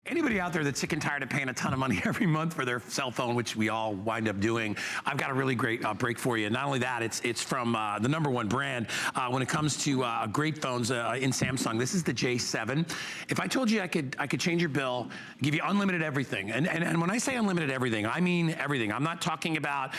Anybody out there that's sick and tired of paying a ton of money every month for their cell phone, which we all wind up doing, I've got a really great break for you. Not only that, it's from the #1 brand when it comes to great phones in Samsung. This is the J7. If I told you I could change your bill, give you unlimited everything, and when I say unlimited everything, I mean everything. I'm talking about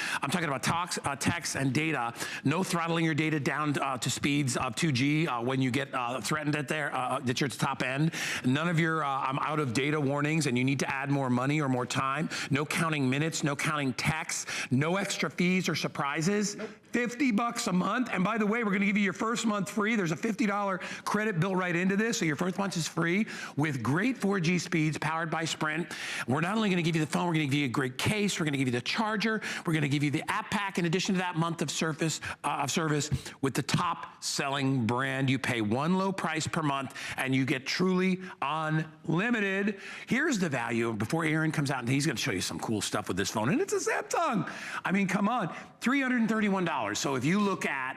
talks, text, and data. No throttling your data down to speeds of 2G when you get threatened that you're at the top end. None of your I'm out of data warnings and you need to add more money or more time. No counting minutes, no counting texts, no extra fees or surprises. Nope. $50 a month. And by the way, we're gonna give you your first month free. There's a $50 credit built right into this, so your first month is free with great 4G speeds powered by Sprint. We're not only gonna give you the phone, we're gonna give you a great case, we're gonna give you the charger, we're gonna give you the app pack in addition to that month of service with the top selling brand. You pay one low price per month and you get truly unlimited. Here's the value before Aaron comes out and he's gonna show you some cool stuff with this phone, and it's a Samsung. I mean, come on, $331. So if you look at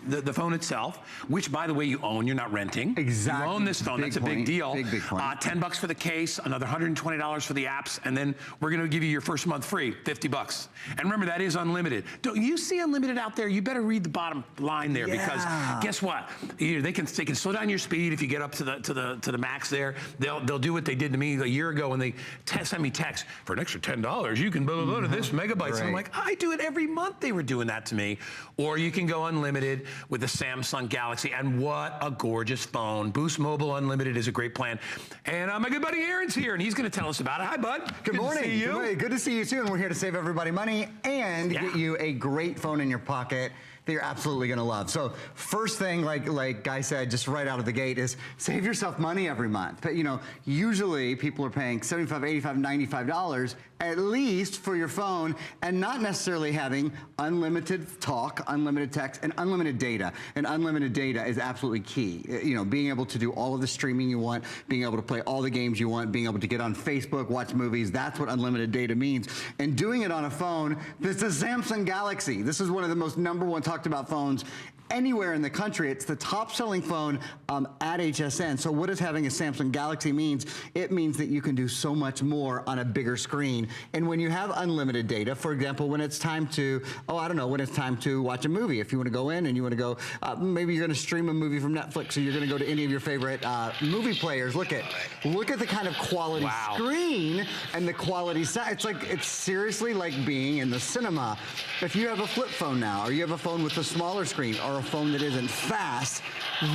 the phone itself, which by the way you own, you're not renting. Exactly. You own this phone, that's a big deal. Big point. $10 for the case, another $120 for the apps, and then we're gonna give you your first month free, $50. And remember, that is unlimited. Don't you see unlimited out there? You better read the bottom line there, because guess what? They can slow down your speed if you get up to the max there. They'll do what they did to me a year ago when they sent me text, for an extra $10, you can blah, blah, blah to this megabytes. Right. And I'm like, I do it every month. They were doing that to me. Or you can go unlimited with the Samsung Galaxy, and what a gorgeous phone. Boost Mobile Unlimited is a great plan. And my good buddy Aaron's here, and he's gonna tell us about it. Hi, bud. Good morning. To see you. Good to see you too, and we're here to save everybody money and get you a great phone in your pocket that you're absolutely gonna love. So first thing, like Guy said, just right out of the gate, is save yourself money every month. But you know, usually people are paying $75, $85, $95 at least for your phone, and not necessarily having unlimited talk, unlimited text, and unlimited data. And unlimited data is absolutely key. You know, being able to do all of the streaming you want, being able to play all the games you want, being able to get on Facebook, watch movies, that's what unlimited data means. And doing it on a phone, this is a Samsung Galaxy. This is one of the most #1 talked about phones anywhere in the country. It's the top selling phone at HSN. So what does having a Samsung Galaxy means? It means that you can do so much more on a bigger screen. And when you have unlimited data, for example, when it's time to, when it's time to watch a movie, if you want to go in and you want to go, maybe you're going to stream a movie from Netflix, or you're going to go to any of your favorite movie players. Look at the kind of quality screen and the quality set. It's seriously like being in the cinema. If you have a flip phone now, or you have a phone with a smaller screen, or a phone that isn't fast,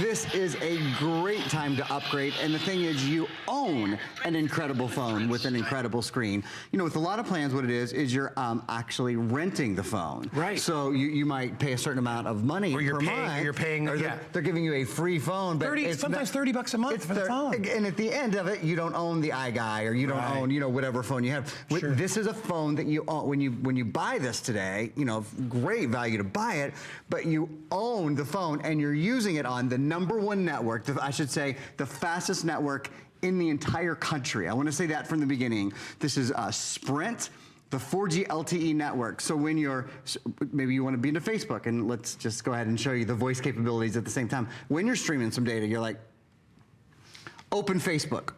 this is a great time to upgrade. And the thing is, you own an incredible phone with an incredible screen. You know, with a lot of plans, what it is you're actually renting the phone. Right. So you might pay a certain amount of money per month. You're paying, they're giving you a free phone. But sometimes $30 a month for the phone. And at the end of it, you don't own the iGuy, or you don't own, whatever phone you have. Sure. This is a phone that you own. When you buy this today, great value to buy it, but you own the phone and you're using it on the #1 network, I should say the fastest network in the entire country. I want to say that from the beginning. This is Sprint, the 4G LTE network. So when maybe you want to be into Facebook, and let's just go ahead and show you the voice capabilities at the same time. When you're streaming some data, you're like, open Facebook.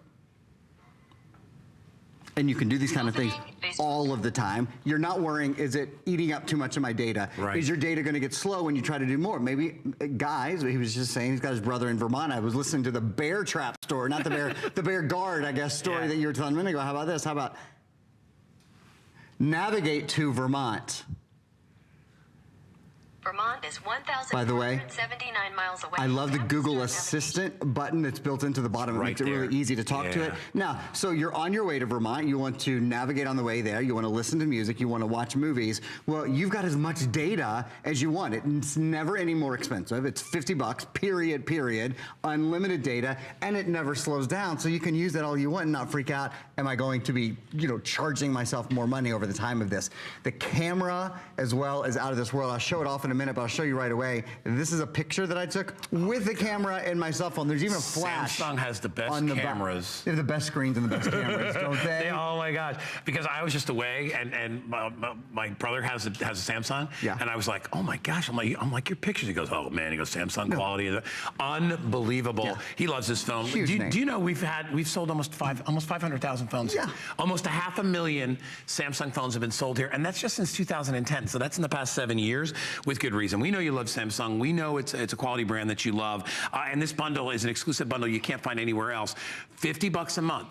And you can do these kind of things all of the time. You're not worrying, is it eating up too much of my data? Right. Is your data gonna get slow when you try to do more? Maybe, guys, he was just saying, he's got his brother in Vermont. I was listening to the Bear Trap story, not the Bear, the Bear Guard, I guess, story that you were telling a minute ago. How about this? How about navigate to Vermont? Vermont is 1,479 miles away. I love the Google Assistant button that's built into the bottom. It makes it really easy to talk to it. Now, so you're on your way to Vermont. You want to navigate on the way there. You want to listen to music. You want to watch movies. Well, you've got as much data as you want. It's never any more expensive. It's $50, period, unlimited data, and it never slows down. So you can use that all you want and not freak out. Am I going to be, charging myself more money over the time of this? The camera, as well, is out of this world. I'll show it off in in a minute, but I'll show you right away. This is a picture that I took with the camera in my cell phone. There's even a flash. Samsung has the best cameras. They have the best screens and the best cameras, don't they? Oh my gosh! Because I was just away, and my brother has a Samsung, and I was like, oh my gosh! I'm like your pictures. He goes, oh man, he goes Samsung quality, unbelievable. Yeah. He loves this phone. Do you know we've sold almost 500,000 phones? Yeah. Almost 500,000 Samsung phones have been sold here, and that's just since 2010. So that's in the past 7 years, with good reason. We know you love Samsung. We know it's a quality brand that you love, and this bundle is an exclusive bundle you can't find anywhere else. $50 a month.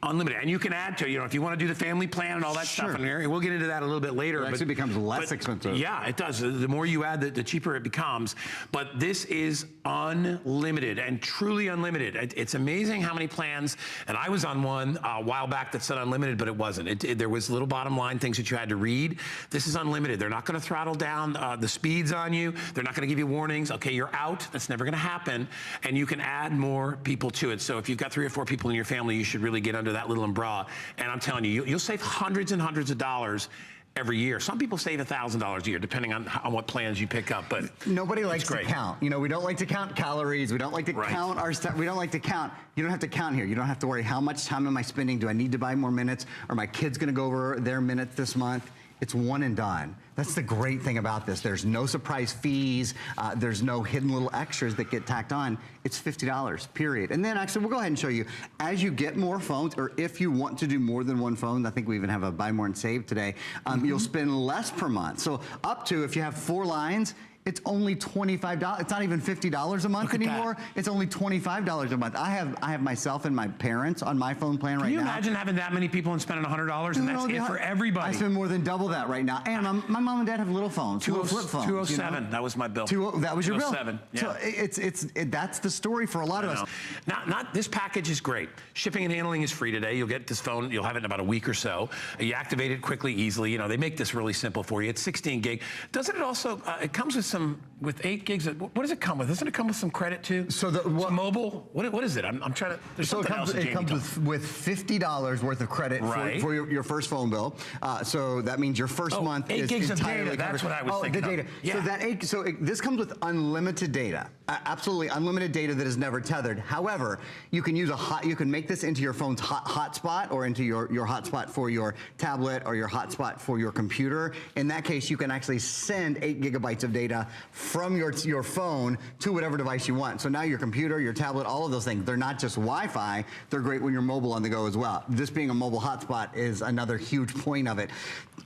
Unlimited, and you can add to, if you want to do the family plan and all that stuff in here, and we'll get into that a little bit later. It actually becomes less expensive. Yeah, it does. The more you add, the cheaper it becomes. But this is unlimited and truly unlimited. It's amazing how many plans, and I was on one a while back that said unlimited, but it wasn't. There was little bottom line things that you had to read. This is unlimited. They're not going to throttle down the speeds on you. They're not going to give you warnings. Okay, you're out. That's never going to happen. And you can add more people to it. So if you've got 3 or 4 people in your family, you should really get under that little umbrella. And I'm telling you, you'll save hundreds and hundreds of dollars every year. Some people save $1,000 a year, depending on what plans you pick up. But nobody likes to count. We don't like to count calories. We don't like to count our stuff. We don't like to count. You don't have to count here. You don't have to worry, how much time am I spending? Do I need to buy more minutes? Are my kids going to go over their minutes this month? It's one and done. That's the great thing about this. There's no surprise fees. There's no hidden little extras that get tacked on. It's $50, period. And then actually, we'll go ahead and show you, as you get more phones, or if you want to do more than one phone, I think we even have a buy more and save today, you'll spend less per month. So up to, if you have 4 lines, it's only $25. It's not even $50 a month anymore. It's only $25 a month. I have myself and my parents on my phone plan right now. Can you imagine having that many people and spending $100 and that's it for everybody? I spend more than double that right now. And my mom and dad have little phones, little flip phones. 207, that was my bill. That was your bill. 207, yeah. So that's the story for a lot of us. This package is great. Shipping and handling is free today. You'll get this phone, you'll have it in about a week or so. You activate it quickly, easily. They make this really simple for you. It's 16 gig. Doesn't it also, it comes with 8 gigs. What does it come with? Doesn't it come with some credit too? So mobile? What is it? I'm trying to. There's something else. It comes with $50 worth of credit for your first phone bill. So that means your first month 8 is gigs entirely of data. That's what I was thinking. The data. Yeah. This comes with unlimited data. Absolutely unlimited data that is never tethered. However, you can use you can make this into your phone's hotspot, or into your hotspot for your tablet, or your hotspot for your computer. In that case, you can actually send 8 gigabytes of data from your phone to whatever device you want. So now your computer, your tablet, all of those things, they're not just Wi-Fi, they're great when you're mobile on the go as well. This being a mobile hotspot is another huge point of it.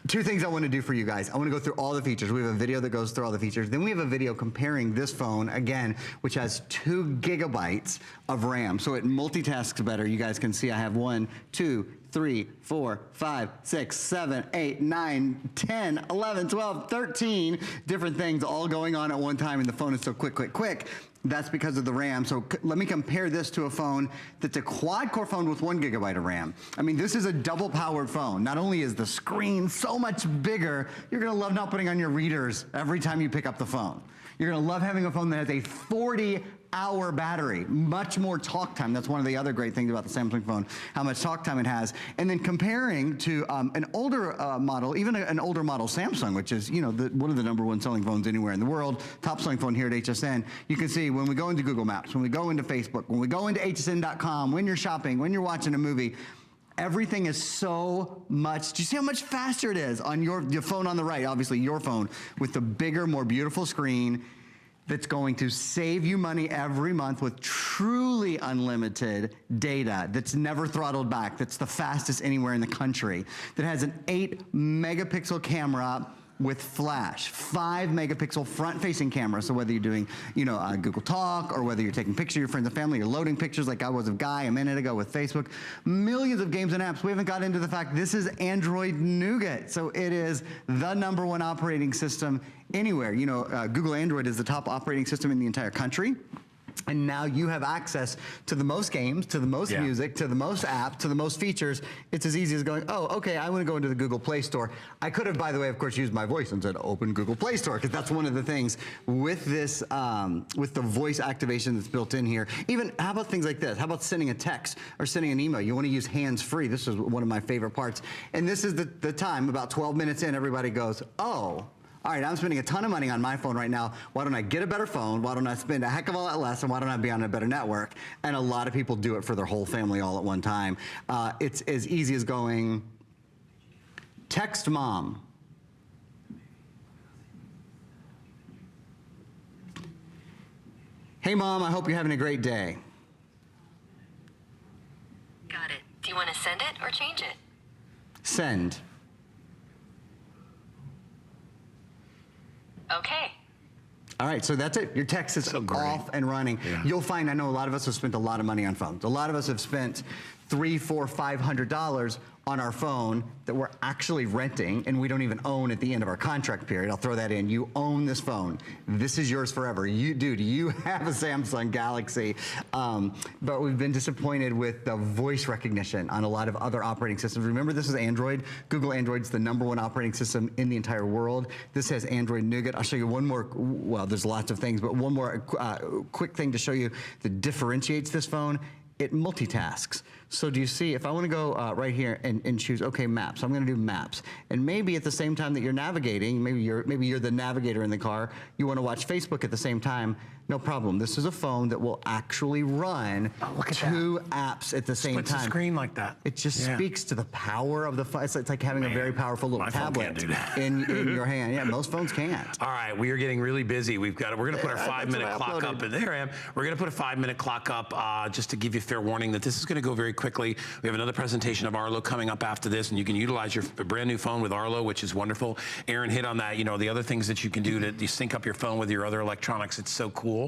2 things I want to do for you guys. I want to go through all the features. We have a video that goes through all the features. Then we have a video comparing this phone, again, which has 2 gigabytes of RAM. So it multitasks better. You guys can see I have 1, 2, 3, 4, 5, 6, 7, 8, 9, 10, 11, 12, 13 different things all going on at one time, and the phone is so quick. That's because of the RAM. So let me compare this to a phone that's a quad-core phone with 1 gigabyte of RAM. I mean, this is a double-powered phone. Not only is the screen so much bigger, you're going to love not putting on your readers every time you pick up the phone. You're going to love having a phone that has a 40-hour battery, much more talk time. That's one of the other great things about the Samsung phone, how much talk time it has. And then comparing to an older model, even an older model Samsung, which is one of the #1 selling phones anywhere in the world, top selling phone here at HSN. You can see when we go into Google Maps, when we go into Facebook, when we go into hsn.com, when you're shopping, when you're watching a movie, everything is so much. Do you see how much faster it is on your phone on the right? Obviously, your phone with the bigger, more beautiful screen that's going to save you money every month with truly unlimited data that's never throttled back, that's the fastest anywhere in the country, that has an 8-megapixel camera with flash, 5-megapixel front-facing camera. So whether you're doing, Google Talk, or whether you're taking pictures of your friends and family, you're loading pictures like I was of Guy a minute ago with Facebook, millions of games and apps. We haven't got into the fact this is Android Nougat. So it is the #1 operating system anywhere. Google Android is the top operating system in the entire country. And now you have access to the most games, to the most music, to the most apps, to the most features. It's as easy as going, oh, okay, I want to go into the Google Play Store. I could have, by the way, of course, used my voice and said, open Google Play Store, because that's one of the things with this, with the voice activation that's built in here. Even, how about things like this? How about sending a text or sending an email? You want to use hands-free. This is one of my favorite parts. And this is the time, about 12 minutes in, everybody goes, oh, all right, I'm spending a ton of money on my phone right now. Why don't I get a better phone? Why don't I spend a heck of a lot less? And why don't I be on a better network? And a lot of people do it for their whole family all at one time. It's as easy as going, text mom. Hey mom, I hope you're having a great day. Got it. Do you want to send it or change it? Send. Okay. All right, so that's it. Your text is off and running. Yeah. You'll find, I know a lot of us have spent a lot of money on phones. A lot of us have spent $300, $400, $500 on our phone that we're actually renting and we don't even own at the end of our contract period. I'll throw that in. You own this phone. This is yours forever. You have a Samsung Galaxy. But we've been disappointed with the voice recognition on a lot of other operating systems. Remember, this is Android. Google Android's the #1 operating system in the entire world. This has Android Nougat. I'll show you one more, well, there's lots of things, but one more quick thing to show you that differentiates this phone. It multitasks. So do you see, if I want to go right here and choose, okay, maps, I'm going to do maps. And maybe at the same time that you're navigating, maybe you're the navigator in the car, you want to watch Facebook at the same time, no problem. This is a phone that will actually run two apps at the same time. Splits the screen like that. It just speaks to the power of the phone. It's like having a very powerful little tablet in your hand. Yeah, most phones can't. All right, we are getting really busy. We're going to put our 5-minute clock up, and there I am. We're going to put a 5-minute clock up just to give you fair warning that this is going to go very quickly. We have another presentation of Arlo coming up after this, and you can utilize your brand new phone with Arlo, which is wonderful. Aaron hit on that. You know, the other things that you can do to sync up your phone with your other electronics, it's so cool.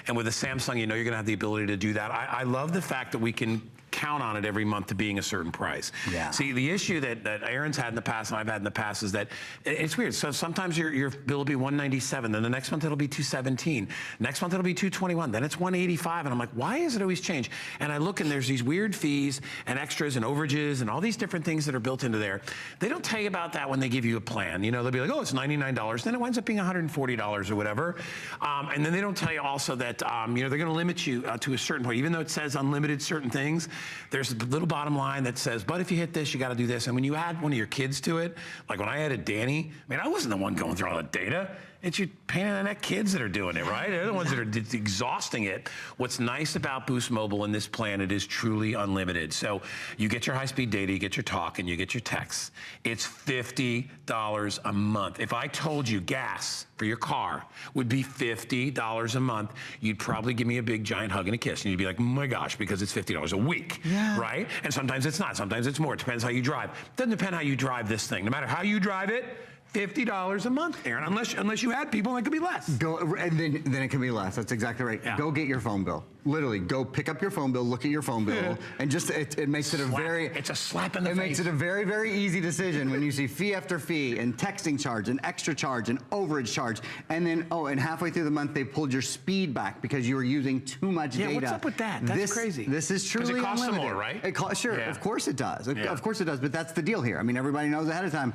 And with a Samsung, you know you're going to have the ability to do that. I love the fact that we can count on it every month to being a certain price. Yeah. See, the issue that Aaron's had in the past and I've had in the past is that it's weird. So sometimes your bill will be $197, then the next month it'll be $217. Next month it'll be $221, then it's $185, and I'm like, why does it always change? And I look and there's these weird fees and extras and overages and all these different things that are built into there. They don't tell you about that when they give you a plan. You know, they'll be like, oh, it's $99, then it winds up being $140 or whatever. And then they don't tell you also that, you know, they're gonna limit you to a certain point. Even though it says unlimited certain things, there's a little bottom line that says, but if you hit this, you got to do this. And when you add one of your kids to it, like when I added Danny, I mean, I wasn't the one going through all the data. It's your pain in the neck kids that are doing it, right? They're the ones that are exhausting it. What's nice about Boost Mobile in this plan, it is truly unlimited. So you get your high-speed data, you get your talk, and you get your texts. It's $50 a month. If I told you gas for your car would be $50 a month, you'd probably give me a big giant hug and a kiss, and you'd be like, oh my gosh, because it's $50 a week, right? And sometimes it's not, sometimes it's more. It depends how you drive. It doesn't depend how you drive this thing. No matter how you drive it, $50 a month, Aaron, unless you add people, it could be less. And then it can be less. That's exactly right. Yeah. Go get your phone bill. Literally, go pick up your phone bill, look at your phone bill, and just it makes it a very it's a slap in the face. It makes it a very, very easy decision when you see fee after fee and texting charge and extra charge and overage charge, and then and halfway through the month they pulled your speed back because you were using too much data. What's up with that? That's crazy. This is truly it costs unlimited. more, right? It costs, sure, of course it does. Of course it does. But that's the deal here. I mean, everybody knows ahead of time.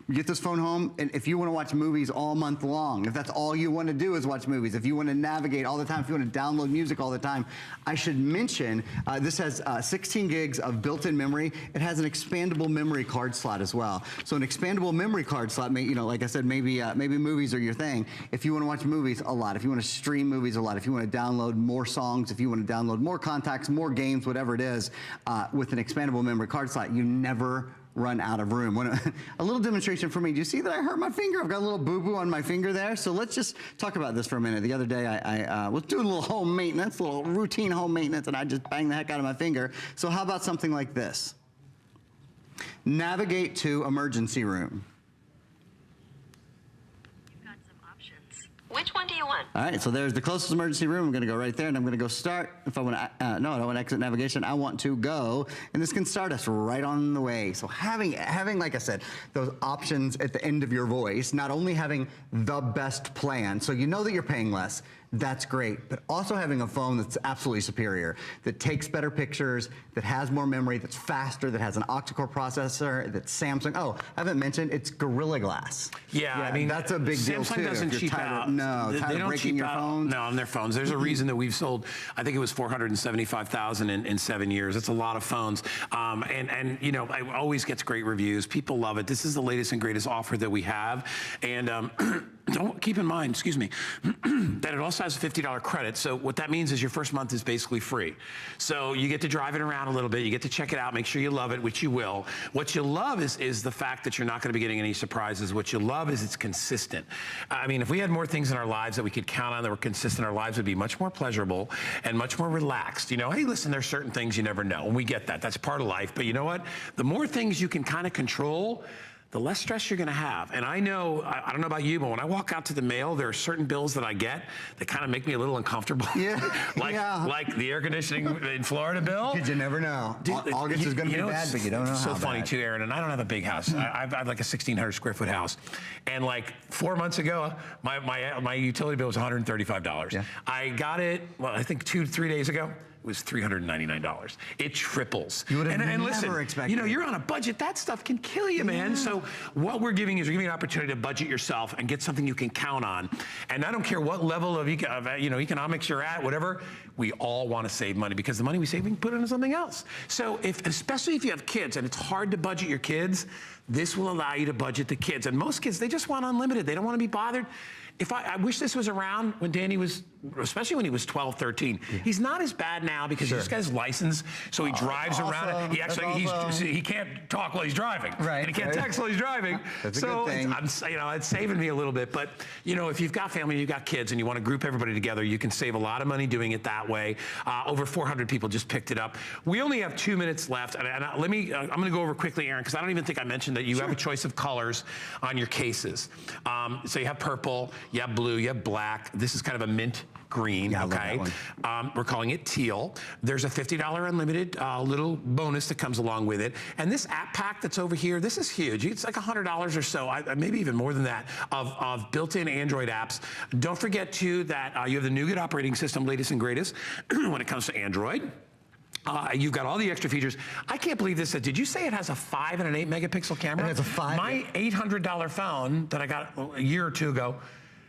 Get this phone home, and if you want to watch movies all month long, if that's all you want to do is watch movies, if you want to navigate all the time, if you want to download music all the time, I should mention this has 16 gigs of built-in memory. It has an expandable memory card slot as well. So an expandable memory card slot, you know, like I said, maybe movies are your thing. If you want to watch movies a lot, if you want to stream movies a lot, if you want to download more songs, if you want to download more contacts, more games, whatever it is, with an expandable memory card slot, you never run out of room. A little demonstration for me. Do you see that I hurt my finger? I've got a little boo-boo on my finger there. So let's just talk about this for a minute. The other day I was doing a little home maintenance, a little routine home maintenance, and I just banged the heck out of my finger. So how about something like this? Navigate to emergency room. Which one do you want? All right, so there's the closest emergency room. I'm going to go right there, and I'm going to go start. If I want to, no, I don't want to exit navigation. I want to go, and this can start us right on the way. So having, like I said, those options at the end of your voice, not only having the best plan, so you know that you're paying less, that's great. But also having a phone that's absolutely superior, that takes better pictures, that has more memory, that's faster, that has an octa-core processor, that's Samsung. Oh, I haven't mentioned, it's Gorilla Glass. Yeah, I mean, that's a big deal too. Samsung doesn't cheap out. No, They tired don't of breaking cheap your out. phones. No, on their phones. There's a reason that we've sold, I think it was 475,000 in 7 years. It's a lot of phones. And you know, it always gets great reviews. People love it. This is the latest and greatest offer that we have. And don't keep in mind, excuse me, that it also has a $50 credit. So what that means is your first month is basically free. So you get to drive it around a little bit. You get to check it out, make sure you love it, which you will. What you love is the fact that you're not going to be getting any surprises. What you love is it's consistent. I mean, if we had more things in our lives that we could count on that were consistent, our lives would be much more pleasurable and much more relaxed. You know, hey, listen, there's certain things you never know, and we get that. That's part of life. But you know what? The more things you can kind of control, the less stress you're going to have. And I know, I don't know about you, but when I walk out to the mail, there are certain bills that I get that kind of make me a little uncomfortable. Yeah. like the air conditioning in Florida bill. Because you never know. Dude, August is going to be know, bad, but you don't know how so funny bad. too, Aaron, and I don't have a big house. I have like a 1,600 square foot house. And like 4 months ago, my utility bill was $135. Yeah. I got it, well, I think 2-3 days ago. Was $399. It triples. You would have and never listen, expected. you know, you're on a budget. That stuff can kill you, man. So what we're giving is we're giving you an opportunity to budget yourself and get something you can count on. And I don't care what level of economics you're at, whatever. We all want to save money because the money we save, we can put into something else. So especially if you have kids and it's hard to budget your kids, this will allow you to budget the kids. And most kids, they just want unlimited. They don't want to be bothered. I wish this was around when Danny was, especially when he was 12, 13. Yeah. He's not as bad now because he just got his license, so he drives around. He actually, he can't talk while he's driving. Right. And he can't text while he's driving. That's a good thing. It's saving me a little bit. But, you know, if you've got family, you've got kids, and you want to group everybody together, you can save a lot of money doing it that way. Over 400 people just picked it up. We only have 2 minutes left. And I'm going to go over quickly, Aaron, because I don't even think I mentioned that you have a choice of colors on your cases. So you have purple, you have blue, you have black. This is kind of a mint green, yeah, okay? We're calling it teal. There's a $50 unlimited little bonus that comes along with it. And this app pack that's over here, this is huge. It's like $100 or so, maybe even more than that, of built-in Android apps. Don't forget, too, that you have the NuGet operating system, latest and greatest, when it comes to Android. You've got all the extra features. I can't believe this. Did you say it has a 5 and an 8 megapixel camera? It has a 5. My $800 phone that I got a year or two ago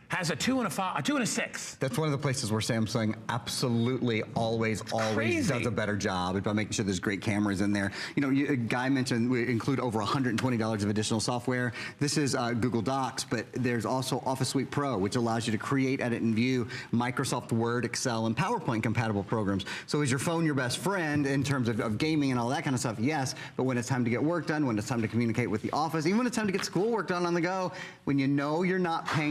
has a 2 and a 5, a 2 and a 6. That's one of the places where Samsung absolutely always does a better job about making sure there's great cameras in there. You know, Guy mentioned we include over $120 of additional software. This is Google Docs, but there's also Office Suite Pro, which allows you to create, edit, and view Microsoft Word, Excel, and PowerPoint compatible programs. So is your phone your best friend in terms of gaming and all that kind of stuff? Yes, but when it's time to get work done, when it's time to communicate with the office, even when it's time to get schoolwork done on the go, when you know you're not paying